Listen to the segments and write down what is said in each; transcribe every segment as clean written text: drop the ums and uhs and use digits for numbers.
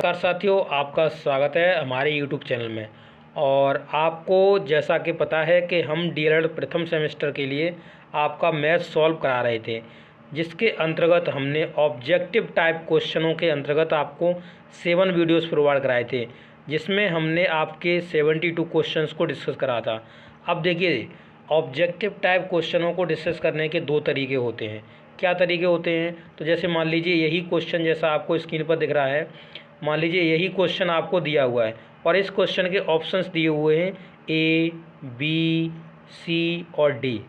नमस्कार साथियों, आपका स्वागत है हमारे यूट्यूब चैनल में। और आपको जैसा कि पता है कि हम डीएलएड प्रथम सेमेस्टर के लिए आपका मैथ सॉल्व करा रहे थे, जिसके अंतर्गत हमने ऑब्जेक्टिव टाइप क्वेश्चनों के अंतर्गत आपको 7 वीडियोस प्रोवाइड कराए थे, जिसमें हमने आपके 72 क्वेश्चंस को डिस्कस करा था। अब देखिए, ऑब्जेक्टिव टाइप क्वेश्चनों को डिस्कस करने के दो तरीके होते हैं। क्या तरीके होते हैं? तो जैसे मान लीजिए यही क्वेश्चन जैसा आपको स्क्रीन पर दिख रहा है, मान लीजिए यही क्वेश्चन आपको दिया हुआ है और इस क्वेश्चन के ऑप्शंस दिए हुए हैं ए, बी, सी और डी।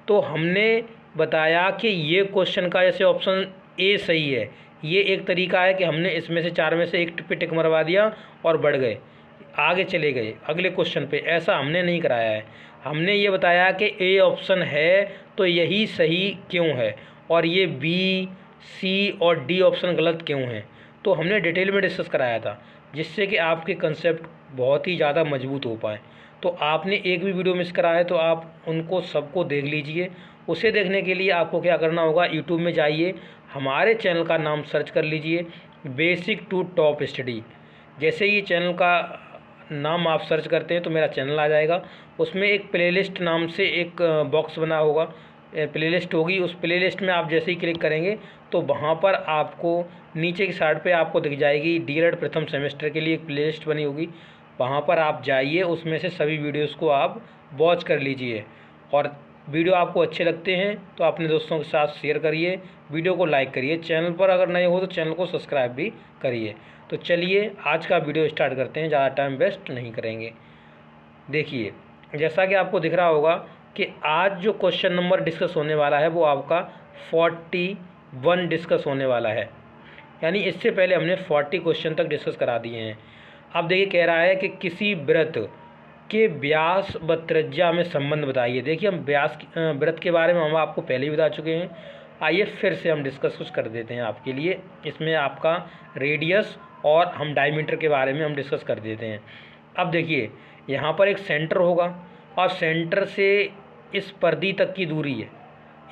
तो हमने बताया कि ये क्वेश्चन का जैसे ऑप्शन ए सही है, ये एक तरीका है कि हमने इसमें से 4 में से एक पे टिक मरवा दिया और बढ़ गए, आगे चले गए अगले क्वेश्चन पे। ऐसा हमने नहीं कराया है। हमने ये बताया कि ए ऑप्शन है तो यही सही क्यों है और ये बी, सी और डी ऑप्शन गलत क्यों हैं। तो हमने डिटेल में डिस्कस कराया था, जिससे कि आपके कंसेप्ट बहुत ही ज़्यादा मजबूत हो पाए। तो आपने एक भी वीडियो मिस करा है तो आप उनको सबको देख लीजिए। उसे देखने के लिए आपको क्या करना होगा, यूट्यूब में जाइए, हमारे चैनल का नाम सर्च कर लीजिए, बेसिक टू टॉप स्टडी। जैसे ही चैनल का नाम आप सर्च करते हैं तो मेरा चैनल आ जाएगा। उसमें एक प्लेलिस्ट नाम से एक बॉक्स बना होगा, प्लेलिस्ट होगी। उस प्लेलिस्ट में आप जैसे ही क्लिक करेंगे तो वहाँ पर आपको नीचे की साइड पे आपको दिख जाएगी डीएलएड प्रथम सेमेस्टर के लिए एक प्लेलिस्ट बनी होगी। वहाँ पर आप जाइए, उसमें से सभी वीडियोस को आप वॉच कर लीजिए। और वीडियो आपको अच्छे लगते हैं तो अपने दोस्तों के साथ शेयर करिए, वीडियो को लाइक करिए, चैनल पर अगर नए हो तो चैनल को सब्सक्राइब भी करिए। तो चलिए आज का वीडियो स्टार्ट करते हैं, ज़्यादा टाइम वेस्ट नहीं करेंगे। देखिए, जैसा कि आपको दिख रहा होगा कि आज जो क्वेश्चन नंबर डिस्कस होने वाला है वो आपका 41 डिस्कस होने वाला है। यानी इससे पहले हमने 40 क्वेश्चन तक डिस्कस करा दिए हैं। अब देखिए, कह रहा है कि किसी वृत्त के व्यास व त्रिज्या में संबंध बताइए। देखिए, हम वृत्त के बारे में हम आपको पहले ही बता चुके हैं। आइए फिर से हम डिस्कस कुछ कर देते हैं आपके लिए। इसमें आपका रेडियस और हम डायमीटर के बारे में हम डिस्कस कर देते हैं। अब देखिए, यहाँ पर एक सेंटर होगा और सेंटर से इस परिधि तक की दूरी है,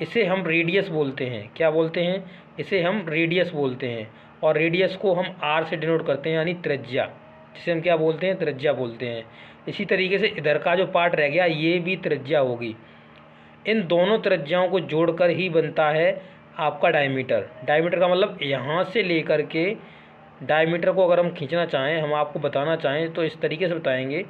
इसे हम रेडियस बोलते हैं। क्या बोलते हैं? इसे हम रेडियस बोलते हैं। और रेडियस को हम आर से डिनोट करते हैं, यानी त्रिज्या, जिसे हम क्या बोलते हैं? त्रिज्या बोलते हैं। इसी तरीके से इधर का जो पार्ट रह गया ये भी त्रिज्या होगी। इन दोनों त्रिज्याओं को जोड़कर ही बनता है आपका डायमीटर। डायमीटर का मतलब यहाँ से लेकर के डायमीटर को अगर हम खींचना चाहें, हम आपको बताना चाहें तो इस तरीके से बताएंगे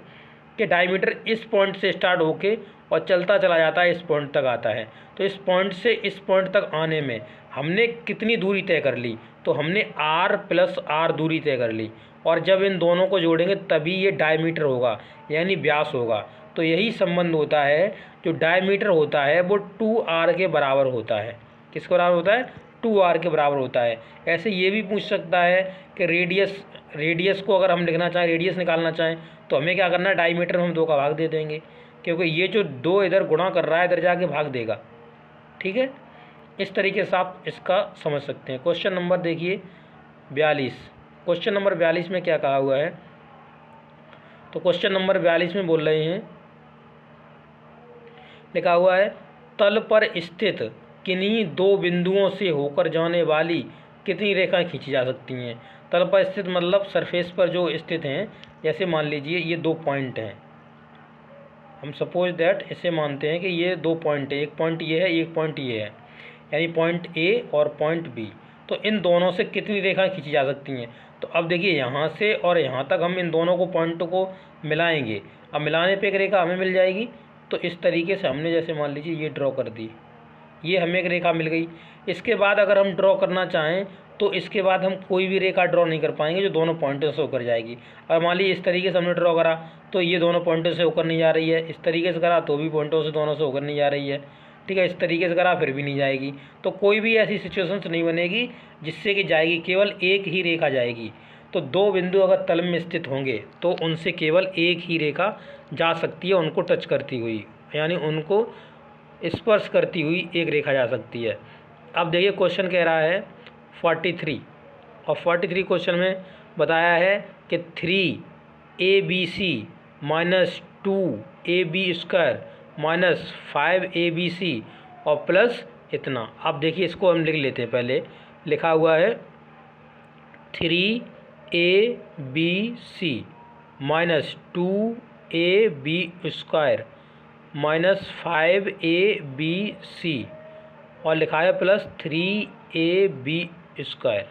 कि डायमीटर इस पॉइंट से स्टार्ट होके और चलता चला जाता है, इस पॉइंट तक आता है। तो इस पॉइंट से इस पॉइंट तक आने में हमने कितनी दूरी तय कर ली? तो हमने r + r दूरी तय कर ली। और जब इन दोनों को जोड़ेंगे तभी ये डायमीटर होगा, यानी व्यास होगा। तो यही संबंध होता है, जो डायमीटर होता है वो 2r के बराबर होता है। किसके बराबर होता है? 2r के बराबर होता है। ऐसे ये भी पूछ सकता है कि रेडियस को अगर हम लिखना चाहें, रेडियस निकालना चाहें, तो हमें क्या करना है? डायमीटर में हम 2 का भाग दे देंगे, क्योंकि ये जो 2 इधर गुणा कर रहा है इधर जाके भाग देगा। ठीक है, इस तरीके से आप इसका समझ सकते हैं। क्वेश्चन नंबर देखिए 42। क्वेश्चन नंबर 42 में क्या कहा हुआ है? तो क्वेश्चन नंबर 42 में बोल रहे हैं, लिखा हुआ है, तल पर स्थित किन्हीं 2 बिंदुओं से होकर जाने वाली कितनी रेखाएं खींची जा सकती हैं? तल पर स्थित मतलब सरफेस पर जो स्थित हैं। जैसे मान लीजिए ये 2 पॉइंट हैं, हम सपोज दैट इसे मानते हैं कि ये 2 पॉइंट है, एक पॉइंट ये है, एक पॉइंट ये है, यानी पॉइंट ए और पॉइंट बी। तो इन दोनों से कितनी रेखाएं खींची जा सकती हैं? तो अब देखिए, यहाँ से और यहाँ तक हम इन दोनों को पॉइंटों को मिलाएंगे। अब मिलाने पे एक रेखा हमें मिल जाएगी। तो इस तरीके से हमने जैसे मान लीजिए ये ड्रॉ कर दी, ये हमें एक रेखा मिल गई। इसके बाद अगर हम ड्रॉ करना चाहें तो इसके बाद हम कोई भी रेखा ड्रॉ नहीं कर पाएंगे जो दोनों पॉइंटों से होकर जाएगी। और मान लीजिए इस तरीके से हमने ड्रॉ करा तो ये दोनों पॉइंटों से होकर नहीं जा रही है, इस तरीके से करा तो भी पॉइंटों से दोनों से होकर नहीं जा रही है। ठीक है, इस तरीके से करा फिर भी नहीं जाएगी। तो कोई भी ऐसी सिचुएशंस नहीं बनेगी जिससे कि जाएगी, केवल एक ही रेखा जाएगी। तो 2 बिंदु अगर तल में स्थित होंगे तो उनसे केवल एक ही रेखा जा सकती है, उनको टच करती हुई, यानी उनको स्पर्श करती हुई एक रेखा जा सकती है। अब देखिए, क्वेश्चन कह रहा है 43, और 43 क्वेश्चन में बताया है कि 3abc - 2ab² - 5abc और प्लस इतना। अब देखिए, इसको हम लिख लेते हैं। पहले लिखा हुआ है 3 ABC minus 2AB² minus 5ABC और लिखा है प्लस 3AB²।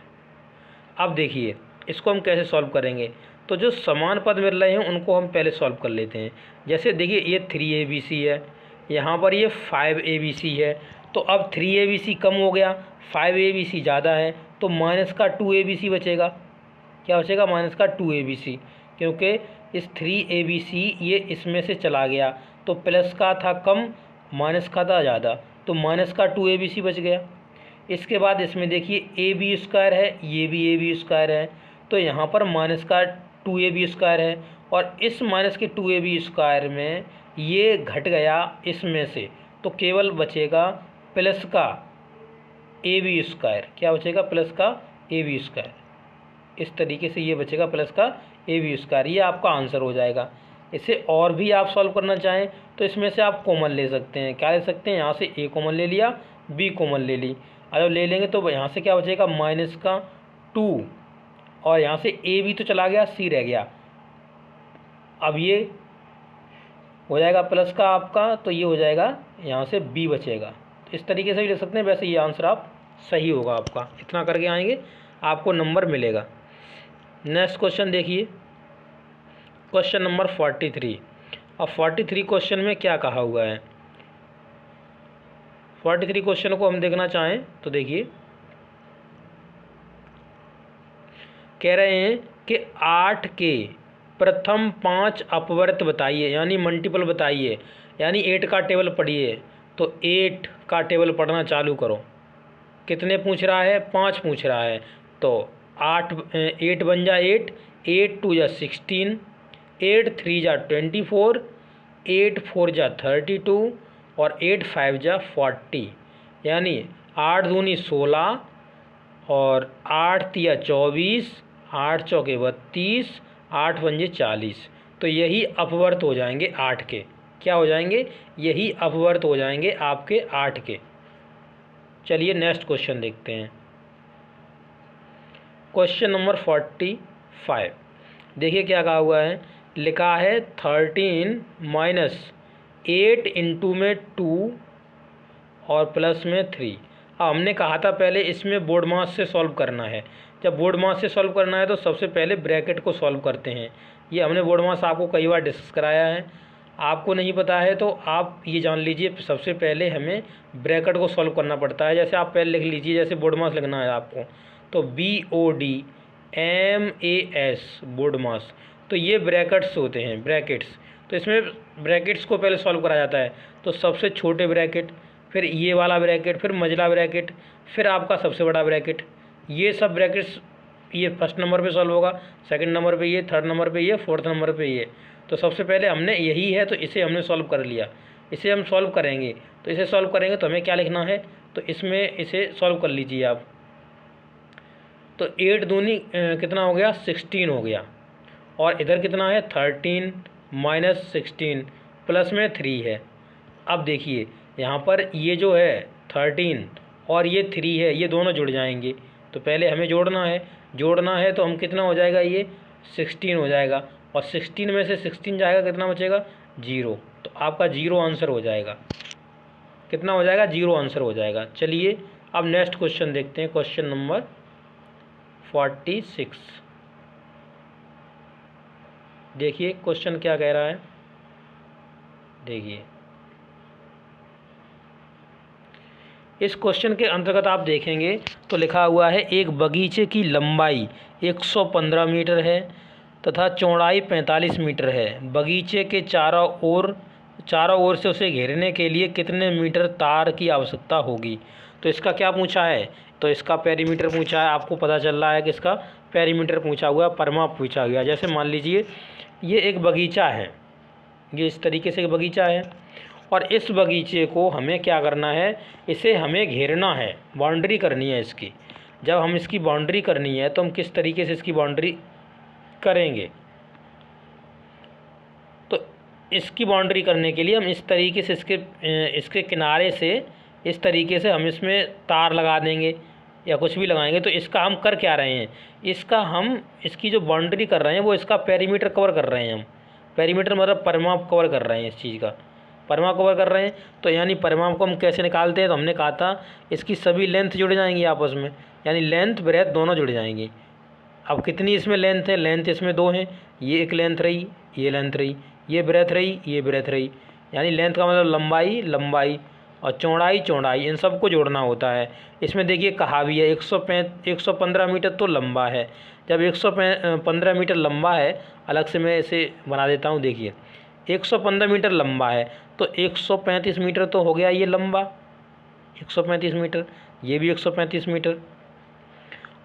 अब देखिए इसको हम कैसे सॉल्व करेंगे। तो जो समान पद मिल रहे हैं उनको हम पहले सॉल्व कर लेते हैं। जैसे देखिए ये 3ABC है, यहाँ पर ये 5ABC है, तो अब 3ABC कम हो गया, 5ABC ज़्यादा है, तो माइनस का 2ABC बचेगा। क्या बचेगा? माइनस का 2ABC, क्योंकि इस 3ABC ये इसमें से चला गया, तो प्लस का था कम, माइनस का था ज़्यादा, तो माइनस का 2ABC बच गया। इसके बाद इसमें देखिए AB² है, ये भी AB² है, तो यहाँ पर माइनस का 2AB² है, और इस माइनस के 2AB² में ये घट गया इसमें से, तो केवल बचेगा प्लस का AB²। क्या बचेगा? प्लस का AB²। इस तरीके से ये बचेगा प्लस का AB²। ये आपका आंसर हो जाएगा। इसे और भी आप सॉल्व करना चाहें तो इसमें से आप कॉमन ले सकते हैं। क्या ले सकते हैं? यहाँ से A कॉमन ले लिया, B कॉमन ले ली। अगर ले लेंगे तो यहाँ से क्या बचेगा? माइनस का 2, और यहाँ से A भी तो चला गया, C रह गया। अब ये हो जाएगा प्लस का आपका, तो ये हो जाएगा यहाँ से B बचेगा। तो इस तरीके से भी ले सकते हैं। वैसे ये आंसर आप सही होगा आपका। इतना करके आएंगे आपको नंबर मिलेगा। नेक्स्ट क्वेश्चन देखिए, क्वेश्चन नंबर 43। अब 43 क्वेश्चन में क्या कहा हुआ है? 43 क्वेश्चन को हम देखना चाहें तो देखिए, कह रहे हैं कि 8 के प्रथम 5 अपवर्त बताइए, यानी मल्टीपल बताइए, यानी 8 का टेबल पढ़िए। तो 8 का टेबल पढ़ना चालू करो। कितने पूछ रहा है? 5 पूछ रहा है। तो 8 बन जा 8, 8 2 जा 16, 8 3 जा 24, 8 4 जा 32 और 8 5 जा 40, यानी 8 दूनी 16 और 8 तिया 24, 8 चौके 32, 8 पंजे 40। तो यही अपवर्त हो जाएंगे 8 के। क्या हो जाएंगे? यही अपवर्त हो जाएंगे आपके 8 के। चलिए नेक्स्ट क्वेश्चन देखते हैं, क्वेश्चन नंबर 45। देखिए क्या कहा हुआ है। लिखा है 13 माइनस 8 इंटू में 2 और प्लस में 3। अब हमने कहा था पहले इसमें बोर्ड मास से सॉल्व करना है। जब बोर्ड मास से सॉल्व करना है तो सबसे पहले ब्रैकेट को सॉल्व करते हैं। ये हमने बोर्ड मास आपको कई बार डिस्कस कराया है। आपको नहीं पता है तो आप ये जान लीजिए, सबसे पहले हमें ब्रैकेट को सॉल्व करना पड़ता है। जैसे आप पहले लिख लीजिए, जैसे बोर्ड मास लिखना है आपको, तो BODMAS बोर्ड मास, तो ये ब्रैकेट्स होते हैं, ब्रैकेट्स। तो इसमें ब्रैकेट्स को पहले सॉल्व करा जाता है। तो सबसे छोटे ब्रैकेट, फिर ये वाला ब्रैकेट, फिर मझला ब्रैकेट, फिर आपका सबसे बड़ा ब्रैकेट। ये सब ब्रैकेट्स ये फर्स्ट नंबर पे सॉल्व होगा, सेकंड नंबर पे ये, थर्ड नंबर पे ये, फोर्थ नंबर पे ये। तो सबसे पहले हमने यही है तो इसे हमने सॉल्व कर लिया। इसे हम सॉल्व करेंगे, तो इसे सॉल्व करेंगे तो हमें क्या लिखना है, तो इसमें इसे सॉल्व कर लीजिए आप। तो 8 दूनी कितना हो गया? 16 हो गया, और इधर कितना है? 13 माइनस 16 प्लस में 3 है। अब देखिए यहाँ पर ये जो है 13 और ये 3 है, ये दोनों जुड़ जाएंगे। तो पहले हमें जोड़ना है तो हम कितना हो जाएगा? ये 16 हो जाएगा, और 16 में से 16 जाएगा, कितना बचेगा? 0। तो आपका 0 आंसर हो जाएगा। कितना हो जाएगा? 0 आंसर हो जाएगा। चलिए अब नेक्स्ट क्वेश्चन देखते हैं, क्वेश्चन नंबर 46। देखिए क्वेश्चन क्या कह रहा है। देखिए इस क्वेश्चन के अंतर्गत आप देखेंगे तो लिखा हुआ है एक बगीचे की लंबाई 115 मीटर है तथा चौड़ाई 45 मीटर है। बगीचे के चारों ओर से उसे घेरने के लिए कितने मीटर तार की आवश्यकता होगी? तो इसका क्या पूछा है? तो इसका पेरीमीटर पूछा है। आपको पता चल रहा है कि इसका पेरीमीटर पूछा हुआ, परिमाप पूछा गया। जैसे मान लीजिए ये एक बगीचा है, ये इस तरीके से एक बगीचा है, और इस बगीचे को हमें क्या करना है? इसे हमें घेरना है, बाउंड्री करनी है इसकी। जब हम इसकी बाउंड्री करनी है तो हम किस तरीके से इसकी बाउंड्री करेंगे? तो इसकी बाउंड्री करने के लिए हम इस तरीके से इसके किनारे से इस तरीके से हम इसमें तार लगा देंगे। या कुछ भी लगाएंगे, तो इसका हम कर क्या रहे हैं, इसकी जो बाउंड्री कर रहे हैं वो इसका पेरीमीटर कवर कर रहे हैं हम। पेरीमीटर मतलब परिमाप कवर कर रहे हैं, इस चीज़ का परिमाप कवर कर रहे हैं। तो यानी परिमाप को हम कैसे निकालते हैं, तो हमने कहा था इसकी सभी लेंथ जुड़ जाएंगी आपस में, यानी लेंथ ब्रेथ दोनों जुड़ जाएंगी। अब कितनी इसमें लेंथ है, लेंथ इसमें 2 हैं, ये एक लेंथ रही, ये लेंथ रही, ये ब्रेथ रही, ये ब्रेथ रही, यानी लेंथ का मतलब लंबाई लंबाई और चौड़ाई चौड़ाई, इन सब को जोड़ना होता है। इसमें देखिए कहा भी है 115 मीटर तो लंबा है। जब 115 मीटर लंबा है, अलग से मैं इसे बना देता हूँ, देखिए 115 मीटर लंबा है तो 135 मीटर तो हो गया ये लंबा, 135 मीटर, ये भी 135 मीटर।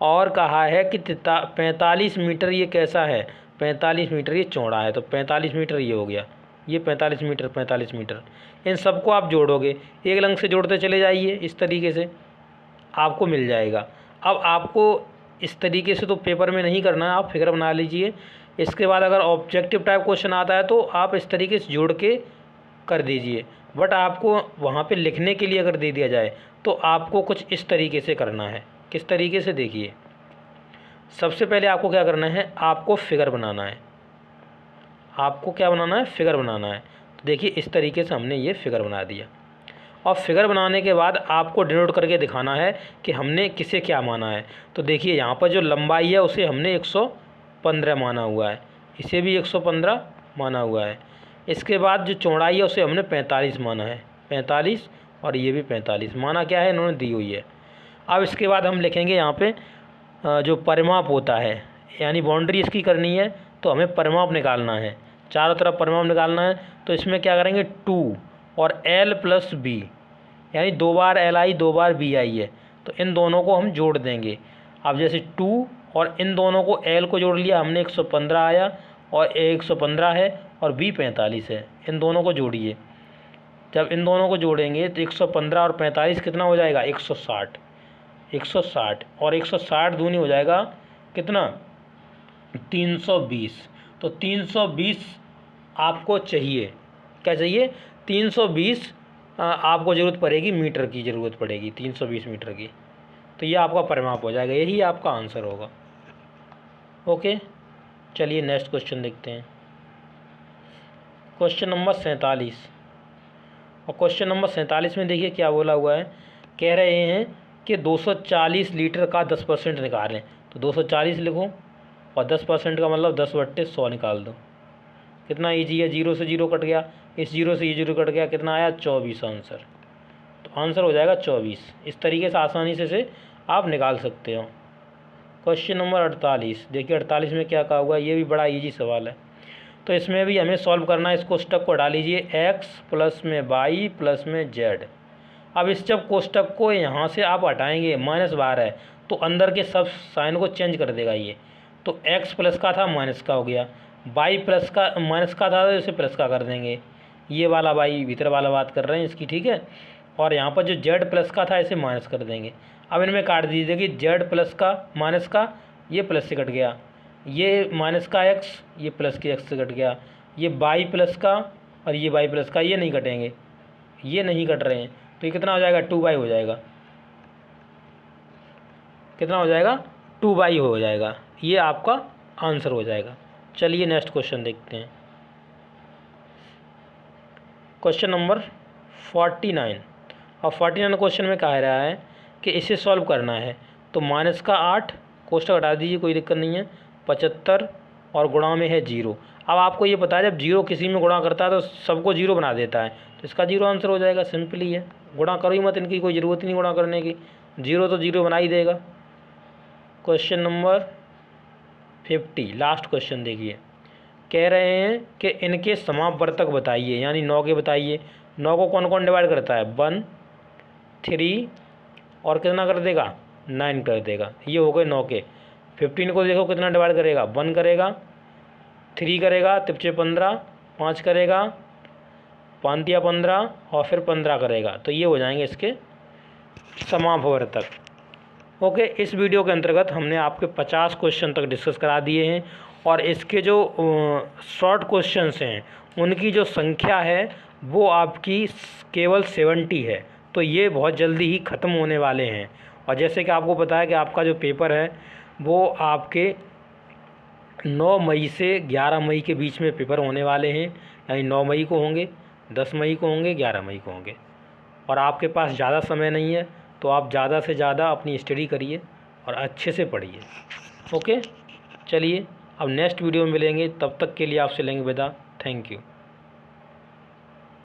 और कहा है कि 45 मीटर ये कैसा है, 45 मीटर ये चौड़ा है, तो 45 मीटर ये हो गया, ये 45 मीटर 45 मीटर। इन सबको आप जोड़ोगे, एक लंग से जोड़ते चले जाइए, इस तरीके से आपको मिल जाएगा। अब आपको इस तरीके से तो पेपर में नहीं करना है, आप फिगर बना लीजिए। इसके बाद अगर ऑब्जेक्टिव टाइप क्वेश्चन आता है तो आप इस तरीके से जोड़ के कर दीजिए। बट आपको वहाँ पे लिखने के लिए अगर दे दिया जाए तो आपको कुछ इस तरीके से करना है। किस तरीके से, देखिए सबसे पहले आपको क्या करना है, आपको फिगर बनाना है। आपको क्या बनाना है, फिगर बनाना है। तो देखिए इस तरीके से हमने ये फिगर बना दिया। और फिगर बनाने के बाद आपको डिनोट करके दिखाना है कि हमने किसे क्या माना है। तो देखिए यहाँ पर जो लंबाई है उसे हमने 115 माना हुआ है, इसे भी 115 माना हुआ है। इसके बाद जो चौड़ाई है उसे हमने 45 माना है, 45, और ये भी 45 माना, क्या है इन्होंने दी हुई है। अब इसके बाद हम लिखेंगे यहाँ पे जो परिमाप होता है, यानी बाउंड्री इसकी करनी है, तो हमें परिमाप निकालना है, चारों तरफ परिमाप निकालना है। तो इसमें क्या करेंगे, 2 और L प्लस B, यानी 2 बार Li 2 बार Bi है, तो इन दोनों को हम जोड़ देंगे। अब जैसे 2 और इन दोनों को L को जोड़ लिया हमने, 115 आया, और A 115 है और B 45 है, इन दोनों को जोड़िए। जब इन दोनों को जोड़ेंगे तो 115 और 45 कितना हो जाएगा, 160, 160, और 160 दूनी हो जाएगा कितना, 320। तो 320 आपको चाहिए, क्या चाहिए, 320 आपको ज़रूरत पड़ेगी, मीटर की ज़रूरत पड़ेगी, 320 मीटर की। तो ये आपका परिमाप हो जाएगा, यही आपका आंसर होगा। ओके, चलिए नेक्स्ट क्वेश्चन देखते हैं। Question number 47। और क्वेश्चन नंबर 47 में देखिए क्या बोला हुआ है, कह रहे हैं कि 240 लीटर का 10% निकालें। तो 240 लिखो और 10% का मतलब 10/100 निकाल दो। कितना ईजी है, 0 से 0 कट गया, इस 0 से ये 0 कट गया, कितना आया, 24 आंसर। तो आंसर हो जाएगा 24। इस तरीके से आसानी से आप निकाल सकते हो। क्वेश्चन नंबर 48, देखिए 48 में क्या कहा हुआ है, ये भी बड़ा ईजी सवाल है। तो इसमें भी हमें सॉल्व करना है। इस कोष्टक को हटा लीजिए, x प्लस में y प्लस में z। अब इस जब कोष्टक को यहाँ से आप हटाएंगे, -12 है तो अंदर के सब साइन को चेंज कर देगा ये। तो x प्लस का था माइनस का हो गया, y प्लस का माइनस का था तो इसे प्लस का कर देंगे। ये वाला y भीतर वाला बात कर रहे हैं इसकी, ठीक है। और यहाँ पर जो z प्लस का था इसे माइनस कर देंगे। अब इनमें काट दीजिए कि z प्लस का माइनस का, ये प्लस से कट गया, ये माइनस का x, ये प्लस के x से कट गया, ये y प्लस का और ये y प्लस का, ये नहीं कटेंगे, ये नहीं कट रहे हैं। तो ये कितना हो जाएगा, 2y हो जाएगा। कितना हो जाएगा, 2y हो जाएगा। ये आपका आंसर हो जाएगा। चलिए नेक्स्ट क्वेश्चन देखते हैं। Question number 49। और 49 क्वेश्चन में कह रहा है कि इसे सॉल्व करना है। तो -8 कोष्टक हटा दीजिए, कोई दिक्कत नहीं है, 75 और गुणा में है 0। अब आपको ये पता है जब 0 किसी में गुणा करता है तो सबको 0 बना देता है, तो इसका 0 आंसर हो जाएगा। सिंपली है, गुणा करो ही मत, इनकी कोई ज़रूरत ही नहीं गुणा करने की, 0 तो 0 बना ही देगा। क्वेश्चन नंबर 50, लास्ट क्वेश्चन देखिए, कह रहे हैं कि इनके समापवर्तक बताइए, यानी 9 के बताइए। 9 को कौन कौन डिवाइड करता है, 1, 3 और कितना कर देगा, 9 कर देगा। ये हो गए 9 के। 15 को देखो कितना डिवाइड करेगा, 1 करेगा, 3 करेगा, 15, 5 करेगा, 5 या 15 और फिर 15 करेगा। तो ये हो जाएंगे इसके समापवर्तक। ओके, इस वीडियो के अंतर्गत हमने आपके 50 क्वेश्चन तक डिस्कस करा दिए हैं, और इसके जो शॉर्ट क्वेश्चंस हैं उनकी जो संख्या है वो आपकी केवल 70 है। तो ये बहुत जल्दी ही ख़त्म होने वाले हैं, और जैसे कि आपको पता है कि आपका जो पेपर है वो आपके 9 मई से 11 मई के बीच में पेपर होने वाले हैं, यानी 9 मई को होंगे, 10 मई को होंगे, 11 मई को होंगे। और आपके पास ज़्यादा समय नहीं है, तो आप ज़्यादा से ज़्यादा अपनी स्टडी करिए और अच्छे से पढ़िए। ओके, चलिए अब नेक्स्ट वीडियो में मिलेंगे, तब तक के लिए आपसे लेंगे विदा। Thank you.